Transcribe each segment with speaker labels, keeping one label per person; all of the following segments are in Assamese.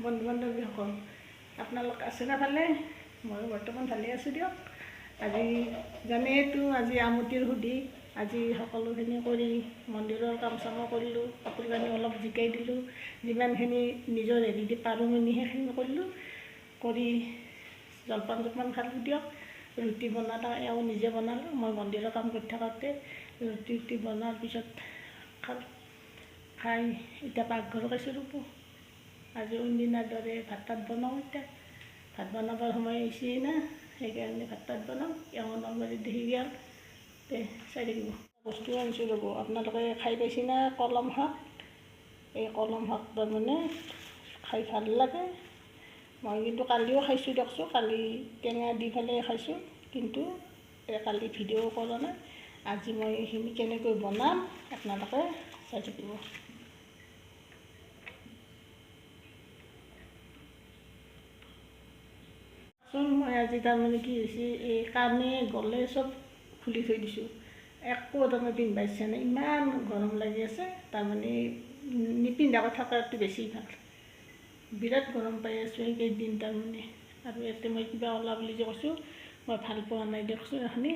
Speaker 1: বন্ধু বান্ধৱীসকল, আপোনালোক আছেনে ভালে? মই বৰ্তমান ভালে আছোঁ দিয়ক। আজি জানেইতো আজি আমতিৰ সুধি আজি সকলোখিনি কৰি মন্দিৰৰ কাম চাম কৰিলোঁ, কাপোৰ কানি অলপ জিকাই দিলোঁ, যিমানখিনি নিজৰ হেৰি দি পাৰোঁ সেইখিনি কৰিলোঁ। কৰি জলপান খালোঁ দিয়ক। ৰুটি বনালোঁ, এওঁ নিজে বনালোঁ। মই মন্দিৰৰ কাম কৰি থাকোঁতে ৰুটি বনোৱাৰ পিছত খাই এতিয়া পাকঘৰত আছোঁ ৰ'ব। আজি অন্যদিনাৰ দৰে ভাত তাত বনাওঁ। এতিয়া ভাত বনাবৰ সময় হৈছেই না, সেইকাৰণে ভাত তাত বনাওঁ। এওঁ নলবাৰী দেখি গেল চাই থাকিব। বস্তু আনিছোঁ ৰ'ব, আপোনালোকে খাই পাইছে না কলম শাক? এই কলম শাক তাৰমানে খাই ভাল লাগে। মই কিন্তু কালিও খাইছোঁ দিয়কচোন, কালি টেঙা দি পেলাই খাইছোঁ, কিন্তু কালি ভিডিঅ' কৰা নাই। আজি মই এইখিনি কেনেকৈ বনাম আপোনালোকে চাই থাকিব। মই আজি তাৰমানে কি হৈছে, এই কাণে গলে চব খুলি থৈ দিছোঁ, একো তাৰমানে পিন্ধিব ইচ্ছা নাই, ইমান গৰম লাগি আছে। তাৰমানে নিপিন্ধাকৈ থকাটো বেছি ভাল, বিৰাট গৰম পাই আছোঁ এইকেইদিন তাৰমানে। আৰু ইয়াতে মই কিবা ওলা বুলি যে কৈছোঁ, মই ভাল পোৱা নাই দিয়কচোন। এখনি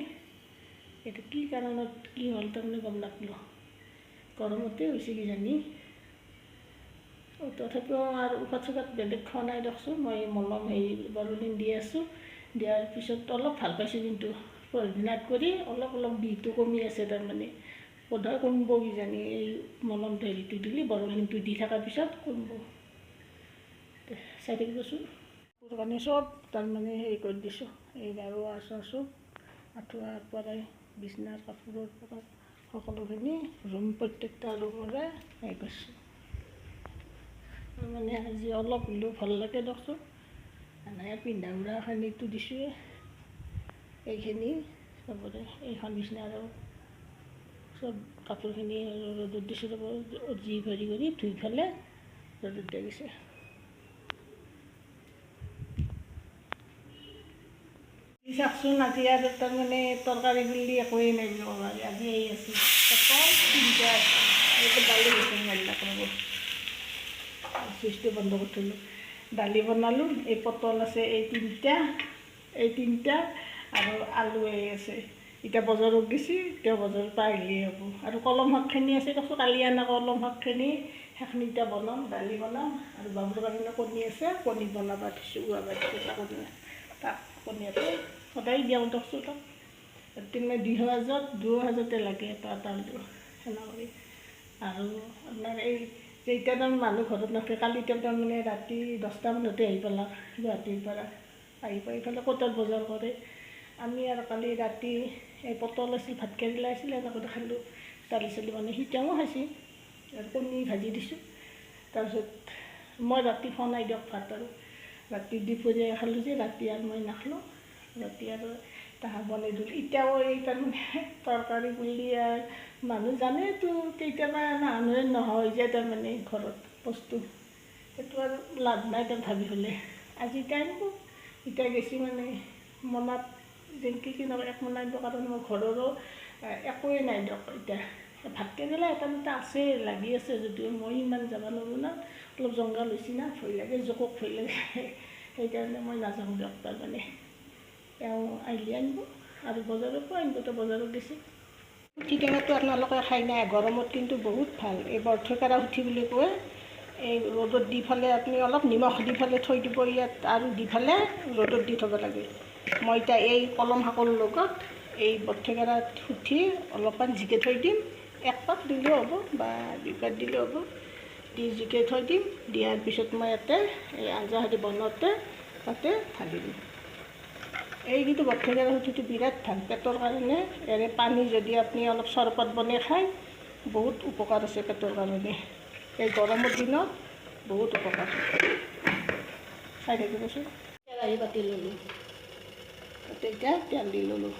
Speaker 1: এইটো কি কাৰণত কি হ'ল তাৰমানে গম নাপালোঁ, গৰমতে হৈছে কিজানি। তথাপিও আৰু ঔষধ চৌষধ বেলেগ খোৱা নাই দিয়কচোন। মই মলম বৰলিন দি আছোঁ, দিয়াৰ পিছত অলপ ভাল পাইছোঁ, কিন্তু পৰহিদিনাত কৰি অলপ বিষটো কমি আছে। তাৰমানে বোধহয় কমিব কিজানি, এই মলমটো হেৰিটো দিলে, বৰলিনটো দি থকাৰ পিছত কমিব। চাই থাকিবচোন। কাপোৰ কানি চব তাৰমানে হেৰি কৰি দিছোঁ, এই গাৰুৱা আছোঁ আঁঠুৱাৰ পৰাই বিচনাৰ কাপোৰৰ পৰা সকলোখিনি প্ৰত্যেকটা ৰুমৰে হেৰি কৰিছোঁ। মানে আজি অলপ হ'লেও ভাল লাগে দিয়কচোন। এনেকৈ পিন্ধা উৰাখিনিতো দিছোঁৱে, এইখিনি চবৰে এইখন বিচনা আৰু চব কাপোৰখিনি ৰ'দত দিছোঁ। যি ভৰি কৰি ধুই পেলাই ৰ'দত দিয়া গৈছে। চাওকচোন, আজি আৰু তাৰমানে তৰকাৰী বুলি একোৱেই নাই বুলি ক'ব পাৰি। আজি এই আছে পটল 3টা আছে, এইটো দালি বেছি মাৰিলাক ৰ'ব, চুইচটো বন্ধ কৰি থ'লোঁ। দালি বনালোঁ, এই পটল আছে এই 3টা আৰু আলু এই আছে। এতিয়া বজাৰত গেছি, এতিয়া বজাৰৰ পৰা আহিলেই হ'ব। আৰু কলম শাকখিনি আছে কৈছোঁ, কালি আনা কলম শাকখিনি, সেইখিনি এতিয়া বনাম, দালি বনাম। আৰু বাবুৰ কাৰণে কণী আছে, কণী বনাব দিছোঁ, উহাব দিছোঁ। তাক কণী এটা সদায় দিওঁ দিয়কচোন। তাক মই 2 হাজাৰতে লাগে এটা সেনা কৰি। আৰু আপোনাৰ এই যেতিয়া তাৰমানে মানুহ ঘৰত নাথাকে, কালি তাৰমানে ৰাতি 10টা মানতে আহি পেলাক গুৱাহাটীৰ পৰা। আহি পাই পেলাই কটত বজাৰ কৰে। আমি আৰু কালি ৰাতি এই পটল আছিল, ভাত কেৰেলা আছিল, এনেকৈ খালোঁ। দালি চালি মানে সিটাও খাইছে, আৰু কণী ভাজি দিছোঁ। তাৰপিছত মই ৰাতি খোৱা নাই দিয়ক ভাত, আৰু ৰাতি দুপৰীয়া খালোঁ যে, ৰাতি আৰু মই নাখালোঁ। ৰাতি আৰু তাহা বনাই দিলোঁ। এতিয়াও এই তাৰমানে তৰকাৰী বুলি আৰু মানুহ জানেতো, কেতিয়াবা মানুহে নহয় যে তাৰমানে ঘৰত বস্তু, সেইটো আৰু লাভ নাই তাৰ ভাবি পেলাই। আজি এতিয়া আনিব, এতিয়া গেছি মানে মনাত যেনেকৈ কি নকয় এক মোনা আনিব, কাৰণ মোৰ ঘৰৰো একোৱেই নাই দিয়ক। এতিয়া ভাত কেৰেলা এটা আছে, লাগি আছে যদিও মই ইমান যাব নোৱাৰোঁ না, অলপ জংঘল হৈছে না, ভয় লাগে, জোকক ভয় লাগে। সেইকাৰণে মই নাযাওঁ দিয়ক। তাৰমানে এওঁ আহিলে আনিব, আৰু বজাৰৰ পৰা আনিব, তো বজাৰত দিছে। উঠি টেঙাটো আপোনালোকে খাই নাই, গৰমত কিন্তু বহুত ভাল। এই বৰথৈকাৰা উঠি বুলি কয়, এই ৰ'দত দি পেলাই আপুনি অলপ নিমখ দি পেলাই থৈ দিব ইয়াত, আৰু দি পেলাই ৰ'দত দি থ'ব লাগে। মই এতিয়া এই কলম শাকৰ লগত এই বৰথৈকাৰা উঠি অলপমান জিকাই থৈ দিম, 1 পাত দিলেও হ'ব বা 2 পাত দিলেও হ'ব, দি জিকাই থৈ দিম। দিয়াৰ পিছত মই ইয়াতে এই আঞ্জাখিনি বনাওঁতে তাতে ঢালি দিম। এই কিন্তু বৰথৈকাৰা উঠিটো বিৰাট ভাল পেটৰ কাৰণে। এনে পানী যদি আপুনি অলপ চৰবত বনাই খায়, বহুত উপকাৰ আছে পেটৰ কাৰণে। এই গৰমৰ দিনত বহুত উপকাৰ। খাই থাকিবচোন। কেৰাহী পাতি ল'লোঁ, তাতে এতিয়া তেল দি ল'লোঁ।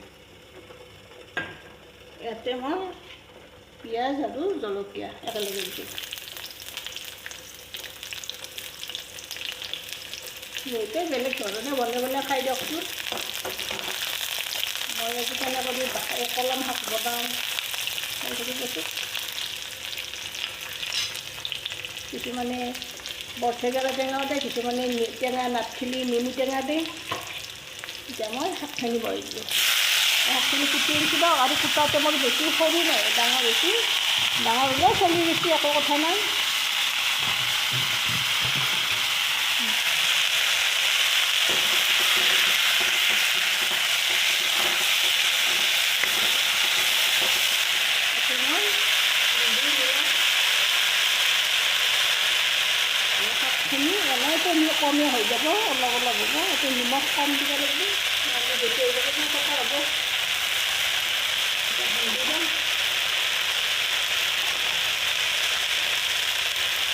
Speaker 1: ইয়াতে মই পিঁয়াজ আৰু জলকীয়া একেলগে দিছোঁ। সিহঁতে বেলেগ ধৰণে বনাই খাই দিয়কচোন। মই আজি তেনেকৈ এই কলম শাক বনাওঁ, খাই থাকিবচোন। কিছুমানে বৰথেকেৰা টেঙাও দিয়ে, কিছুমানে টেঙা নাথিলি নেমু টেঙা দিয়ে। এতিয়া মই শাকখিনি বইল দিওঁ। শাকখিনি কুটি আনিছোঁ দিয়ক, আৰু কুটাওতে মোৰ বেছি সৰু নহয়, ডাঙৰ বেছি ডাঙৰ হ'লেও চলি বেছি একো কথা নাই। শাকখিনি এনেইতো কমে হৈ যাব, অলপ অলপ হ'ব। এইটো নিমখ কম দিব লাগিব, নহ'লে বেছি হৈ যাব কথা হ'ব।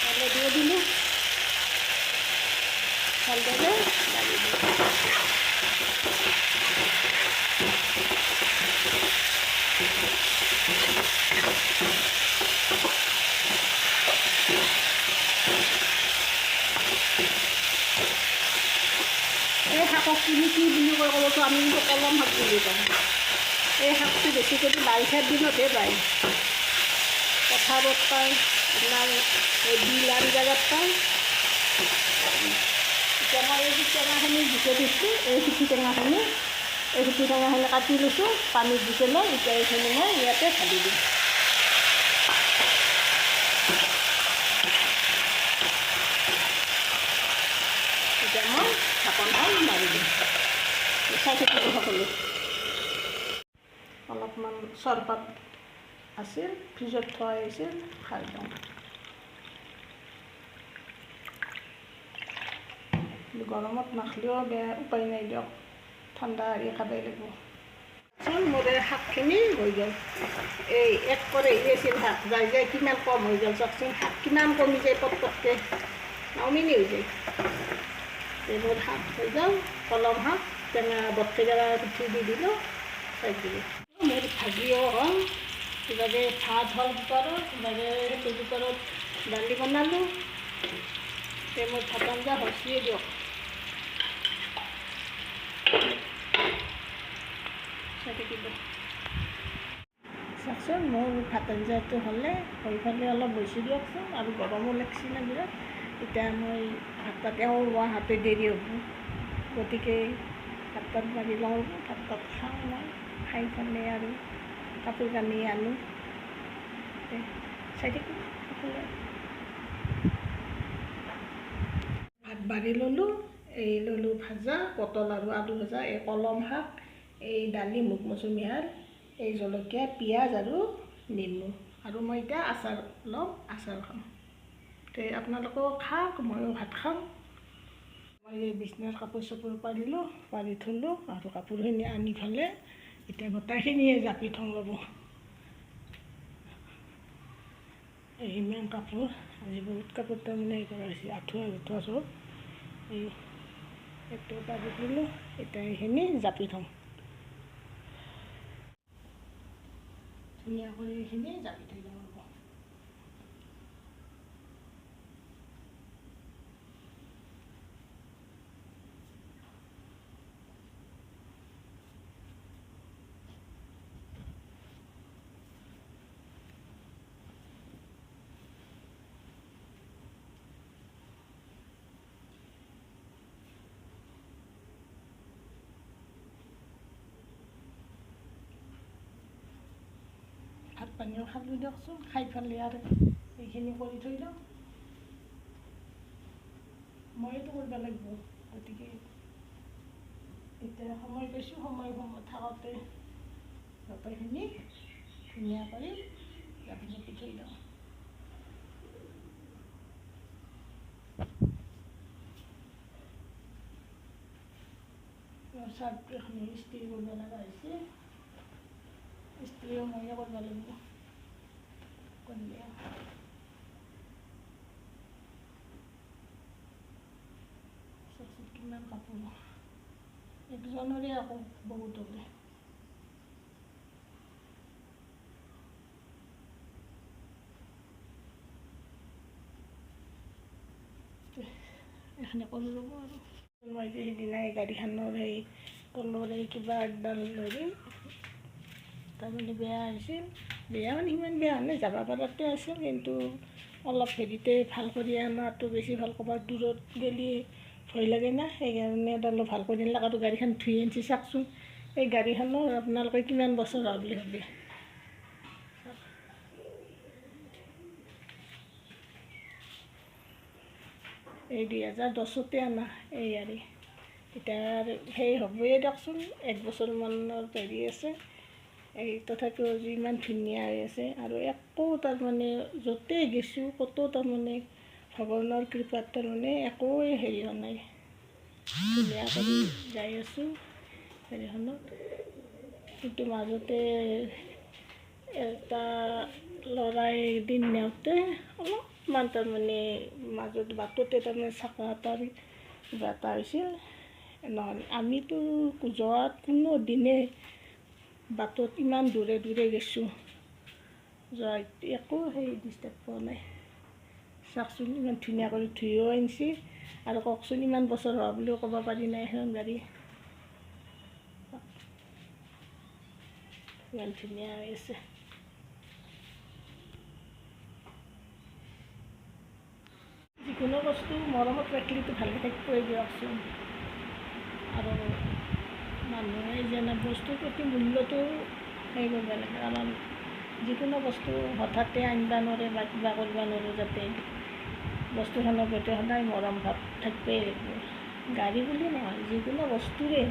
Speaker 1: হালধিও দিলোঁ, ভালদৰে লাগি দিওঁ। এই শাকক কিনি কি বুলি কয় ক'বতো, আমি কিন্তু কলম শাক বুলি কওঁ। এই শাকটো বেছিকৈ বাৰিষাৰ দিনতহে পায়, পথাৰত পায়, আপোনাৰ এই বিল আন জেগাত পায়। এতিয়া মই এই টেঙাখিনি গুচাই দিছোঁ, এই সিঠি টেঙাখিনি কাটি লৈছোঁ, পানীত দি পেলাই এতিয়া এইখিনি মই ইয়াতে ঢালি দিম। এতিয়া মই ঢাকনখন মাৰি দিম। চাই থাকিব সকলো। অলপমান চৰপাত আছিল, ফ্ৰিজত থোৱা হৈছিল, খাই লওঁ। গৰমত নাখালেও বেয়া, উপায় নাই দিয়ক, ঠাণ্ডা হেৰি খাবই লাগিব। মোৰ এই শাকখিনি হৈ গ'ল। এই এক কৰে আছিল শাক, যাই যাই কিমান কম হৈ গ'ল চাওকচোন। শাক কিমান কমি যায় পটপটকৈ, নাওমিনি হৈ যায়। এইবোৰ শাক হৈ গ'ল, কলম শাক, টেঙা বৰথেকেৰা কুটি দি দিলোঁ, চাই দিলোঁ। মোৰ ভাজিও হ'ল, কিবাকে ভাত হ'ল কুকাৰত, কিবাকে সেইটো কুকাৰত দালি বনালোঁ। মোৰ ভাত আঞ্জা হৈছিয়ে দিয়ক। চাই থাকিব চাওকচোন, মোৰ ভাত আঞ্জাটো হ'লে হৈ ফালে অলপ বৈছোঁ দিয়কচোন, আৰু গৰমো লাগিছে না বিৰাট। এতিয়া মই ভাত তাত মই হাতে দেৰি হ'ব, গতিকে ভাত তাত মাৰি লওঁ, ভাত তাত খাওঁ মই, খাই পেলাই আৰু কাপোৰ কানি আনো। চাই থাকিব সকলোৱে। ভাত বাঢ়ি ল'লোঁ, এই ল'লোঁ ভাজা, পটল আৰু আলু ভাজা, এই কলম শাক, এই দালি মুগ মচুমাহৰ, এই জলকীয়া, পিঁয়াজ আৰু নেমু, আৰু মই এতিয়া আচাৰ ল'ম, আচাৰ খাম। তে আপোনালোকেও খাওক, ময়ো ভাত খাম। মই এই বিচনাৰ কাপোৰ চাপোৰ পাৰিলোঁ, পাৰি থ'লোঁ, আৰু কাপোৰখিনি আনি ফালে এতিয়া গোটেইখিনিয়ে জাপি থওঁ ৰ'ব। এই ইমান কাপোৰ, আজি বহুত কাপোৰ তাৰমানে হেৰি কৰা হৈছে, আঁঠুৱা চব এই এইটো পাৰি দিলোঁ, এতিয়া এইখিনি জাপি থওঁ। ধুনীয়া কৰি এইখিনি জাপি থৈ লওঁ ৰ'ব। ভাত পানীও খালোঁ দিয়কচোন, খাই পেলাই আৰু এইখিনি কৰি থৈ লওঁ। মইতো কৰিব লাগিব, গতিকে এতিয়া সময় পাইছোঁ, সময় থাকোঁতে গোটেইখিনি ধুনীয়া কৰি জাপি জাপি থৈ লওঁ। চাৰ্টটো এখন ইস্ত্ৰি কৰিব লগা হৈছে, ইস্ত্ৰিও ময়ে কৰিব লাগিব, কৰিলে কিমান কাপোৰ, একজনৰে আকৌ বহুত হ'লে। এইখিনি কৰি ল'ব আৰু মই যে সিদিনা এই গাড়ীখনৰ সেই তলৰ এই কিবা একডাল হেৰি তাৰমানে বেয়া হৈছিল, বেয়া মানে সিমান বেয়া হোৱা নাই, যাব পৰাতে আছিল, কিন্তু অলপ হেৰিতে ভাল কৰি অনাটো বেছি ভাল। ক'ৰবাত দূৰত গেলি ভয় লাগে না, সেইকাৰণে অলপ ভাল কৰি আনিলে। আৰু গাড়ীখন ধুই আনিছে চাওকচোন, এই গাড়ীখনৰ আপোনালোকে কিমান বছৰ হোৱা বুলি ভাবে। এই 2010তে আনা এই গাড়ী, এতিয়া সেই হ'বই দিয়কচোন, 1 বছৰমানৰ হেৰি আছে। এই তথাপিও যি ইমান ধুনীয়া হৈ আছে, আৰু একো তাৰমানে য'তেই গেছোঁ ক'তো তাৰমানে ভগৱানৰ কৃপাত তাৰমানে একোৱে হেৰি হোৱা নাই, ধুনীয়া কৰি যাই আছোঁ গাড়ীখনত। কিন্তু মাজতে এটা ল'ৰাই এদিন নিওঁতে অলপমান তাৰমানে মাজত বাটতে তাৰমানে চাকা এটাৰ কিবা এটা হৈছিল। নহ'লে আমিতো যোৱাত কোনো দিনে বাটত ইমান দূৰে দূৰে গেছোঁ, যোৱা একো সেই ডিষ্টাৰ্ব পোৱা নাই। চাওকচোন ইমান ধুনীয়া কৰি ধুইও আনিছে, আৰু কওকচোন ইমান বছৰ হোৱা বুলিও ক'ব পাৰি নাই এখন গাড়ী। ইমান ধুনীয়া হৈ আছে। যিকোনো বস্তু মৰমত ৰাখিলেতো ভালে থাকিবই দিয়কচোন। আৰু মানুহে যেনে বস্তুৰ প্ৰতি মূল্যটো হেৰি কৰিব লাগে, কাৰণ যিকোনো বস্তু হঠাতে আনিব নোৱাৰে বা কিবা কৰিব নোৱাৰে, যাতে বস্তুখনৰ প্ৰতি সদায় মৰম ভাৱ থাকিবই লাগিব। গাড়ী বুলি নহয়, যিকোনো বস্তুৰে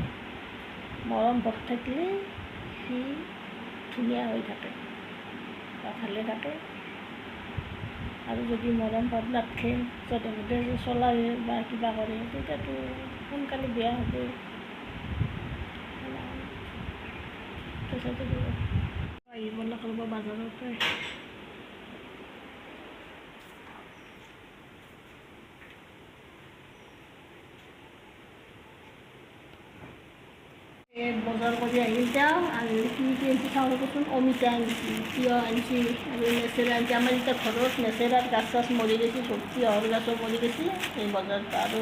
Speaker 1: মৰম ভাৱ থাকিলে সি ধুনীয়া হৈ থাকে বা ভালে থাকে। আৰু যদি মৰম ভাৱ নাথাকে, য'তে ত'তে চলাই বা কিবা কৰে, তেতিয়াতো সোনকালে বেয়া হ'বই। আহিব নাপাব বাজাৰতে। বজাৰ কৰি আহিল তেওঁ, আৰু কি আনিছে চাওঁ ৰ'বচোন। অমিতা আনিছে, তিয়ঁহ আনিছে, আৰু নেচেৰা আনিছে। আমাৰ এতিয়া ঘৰত নেচেৰাৰ গাছ চাছ মৰি গৈছে, চব তিয়ঁহৰ গাছো মৰি গৈছে এই বজাৰত। আৰু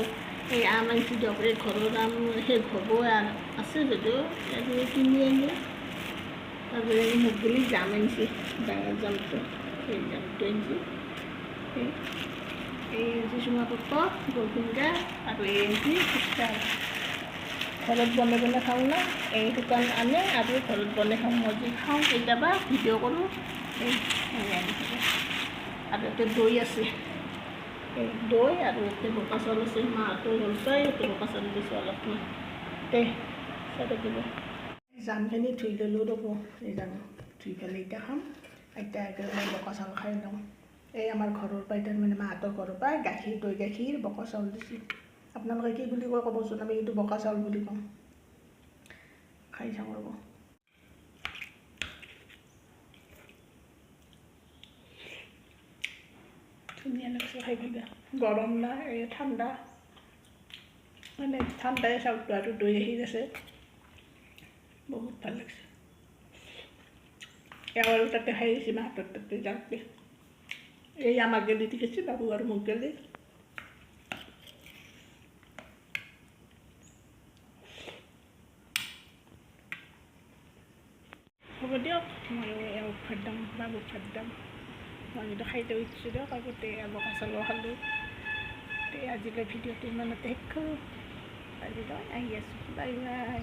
Speaker 1: এই আম আনিছে দিয়ক, এই ঘৰৰ আম শেষ হ'ব আছে যদিও কিনি আনি। তাৰপিছত এই মোক বুলি জাম আনিছে, ডাঙৰ জামটো, এই জামটো আনিছে। এই আনিছে চুঙাপুত্ৰ, বৰকুণ্ডা, আৰু এই আনিছে ফুচকা। ঘৰত বনাই বনাই খাওঁ না, এই দোকান আনে আৰু ঘৰত বনাই খাওঁ। মই যি খাওঁ কেতিয়াবা ভিডিঅ' কৰোঁ, এই আনিছে। আৰু ইয়াতে দৈ আছে, এই দৈ, আৰু ইয়াতে বোকা চাউল আছে। মাহঁতৰ হ'ল পাই ইয়াতে বোকা চাউল দিছোঁ অলপমান, তে চাই থাকিব। জামখিনি ধুই ল'লোঁ ৰ'ব, এই জাম ধুই পেলাই এতিয়া খাম। এতিয়া একেবাৰে বোকা চাউল খাই লওঁ। এই আমাৰ ঘৰৰ পৰাই তাৰমানে মাহঁতৰ ঘৰৰ পৰাই গাখীৰ, দৈ গাখীৰ, বোকা চাউল দিছোঁ। আপোনালোকে কি বুলি কয় ক'বচোন, আমি কিন্তু বোকা চাউল বুলি কওঁ। খাই চাওঁ ৰ'ব। ধুনীয়া লাগছে খাই পেলাই, গৰম না, এই ঠাণ্ডা, মানে ঠাণ্ডাই চাউলটো, আৰু দৈ গাখীৰ আছে, বহুত ভাল লাগছে। এওঁ তাতে খাই আহিছে, মাহঁতৰ তাতে যাওঁতে। এই আমাক গেলি ঠিক আছে, বাবু আৰু মোক গেলি। হ'ব দিয়ক, ময়ো এওঁক ভাত দাম, বাবুক ভাত দাম। মই কিন্তু খাইতে উঠিছোঁ দিয়ক, আগতে বোকা চাউলো খালোঁ। আজিলৈ ভিডিঅ'টো ইমানতে শেষ কৰোঁ। আজিলৈ আহি আছোঁ, বাই বাই।